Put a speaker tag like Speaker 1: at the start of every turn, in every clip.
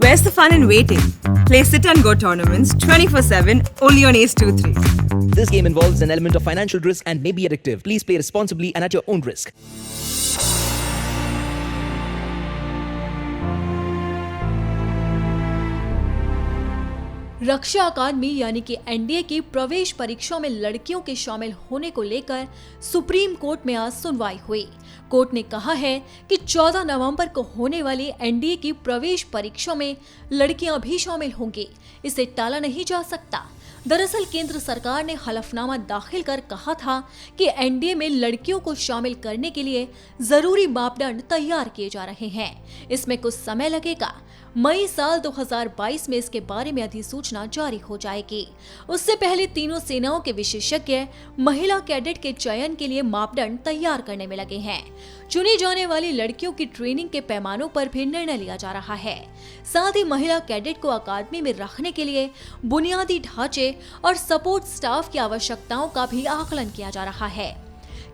Speaker 1: Where's the fun in waiting? Play Sit and Go tournaments 24/7 only on Ace 2-3.
Speaker 2: This game involves an element of financial risk and may be addictive. Please play responsibly and at your own risk.
Speaker 3: रक्षा अकादमी यानी कि NDA की प्रवेश परीक्षा में लड़कियों के शामिल होने को लेकर सुप्रीम कोर्ट में आज सुनवाई हुई। कोर्ट ने कहा है कि 14 नवंबर को होने वाली एनडीए की प्रवेश परीक्षा में लड़कियां भी शामिल होंगी, इसे टाला नहीं जा सकता। दरअसल केंद्र सरकार ने हलफनामा दाखिल कर कहा था कि एनडीए में लड़कियों को शामिल करने के लिए जरूरी मापदंड तैयार किए जा रहे हैं। इसमें कुछ समय लगेगा। मई साल 2022 में इसके बारे में अधिसूचना जारी हो जाएगी। उससे पहले तीनों सेनाओं के विशेषज्ञ महिला कैडेट के चयन के लिए मापदंड तैयार करने में लगे हैं। चुनी जाने वाली लड़कियों की ट्रेनिंग के पैमानों पर भी निर्णय लिया जा रहा है। साथ ही महिला कैडेट को अकादमी में रखने के लिए बुनियादी ढांचे और सपोर्ट स्टाफ की आवश्यकताओं का भी आकलन किया जा रहा है।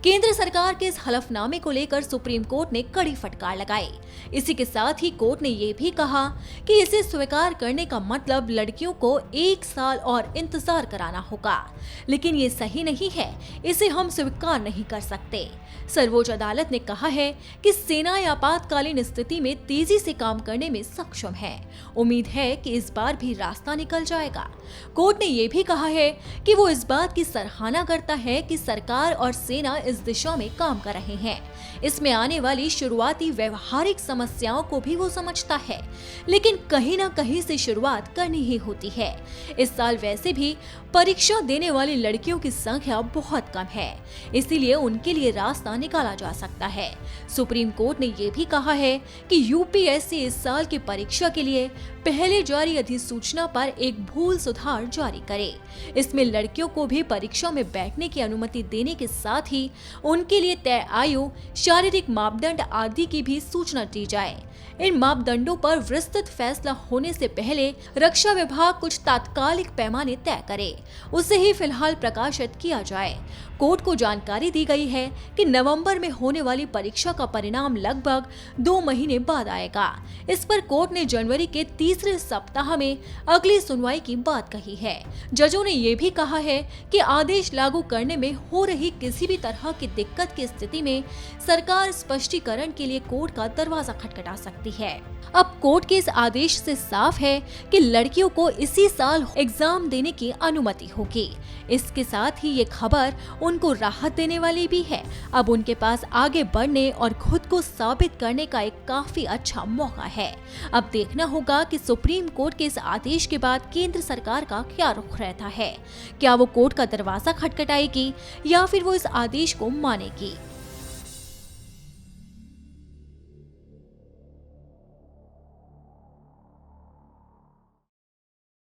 Speaker 3: केंद्र सरकार के इस हलफनामे को लेकर सुप्रीम कोर्ट ने कड़ी फटकार लगाई। इसी के साथ ही कोर्ट ने ये भी कहा कि इसे स्वीकार करने का मतलब लड़कियों को 1 साल और इंतजार कराना होगा, लेकिन ये सही नहीं है, इसे हम स्वीकार नहीं कर सकते। सर्वोच्च अदालत ने कहा है कि सेना आपातकालीन स्थिति में तेजी से काम करने में सक्षम है। उम्मीद है कि इस बार भी रास्ता निकल जाएगा। कोर्ट ने यह भी कहा है कि वो इस बात की सराहना करता है कि सरकार और सेना इस दिशा में काम कर रहे हैं। इसमें आने वाली शुरुआती व्यवहारिक समस्याओं को भी वो समझता है, लेकिन कहीं ना कहीं से शुरुआत करनी ही होती है। इस साल वैसे भी परीक्षा देने वाली लड़कियों की संख्या बहुत कम है, इसीलिए उनके लिए रास्ता निकाला जा सकता है। सुप्रीम कोर्ट ने यह भी कहा है कि यूपीएससी इस साल की परीक्षा के लिए पहले जारी अधिसूचना पर एक भूल सुधार जारी करे। इसमें लड़कियों को भी परीक्षा में बैठने की अनुमति देने के साथ ही उनके लिए तय आयु, शारीरिक मापदंड आदि की भी सूचना दी जाए। इन मापदंडों पर विस्तृत फैसला होने से पहले रक्षा विभाग कुछ तात्कालिक पैमाने तय करे, उसे ही फिलहाल प्रकाशित किया जाए। कोर्ट को जानकारी दी गई है कि नवंबर में होने वाली परीक्षा का परिणाम लगभग 2 महीने बाद आएगा। इस पर कोर्ट ने जनवरी के तीसरे सप्ताह में अगली सुनवाई की बात कही है। जजों ने यह भी कहा है कि आदेश लागू करने में हो रही किसी भी तरह की दिक्कत की स्थिति में सरकार स्पष्टीकरण के लिए कोर्ट का दरवाजा खटखटा सकती है। अब कोर्ट के इस आदेश से साफ है कि लड़कियों को इसी साल एग्जाम देने की अनुमति होगी। इसके साथ ही ये खबर उनको राहत देने वाली भी है। अब उनके पास आगे बढ़ने और खुद को साबित करने का एक काफी अच्छा मौका है। अब देखना होगा कि सुप्रीम कोर्ट के इस आदेश के बाद केंद्र सरकार का क्या रुख रहता है। क्या वो कोर्ट का दरवाजा खटखटाएगी या फिर वो इस आदेश को मानेगी।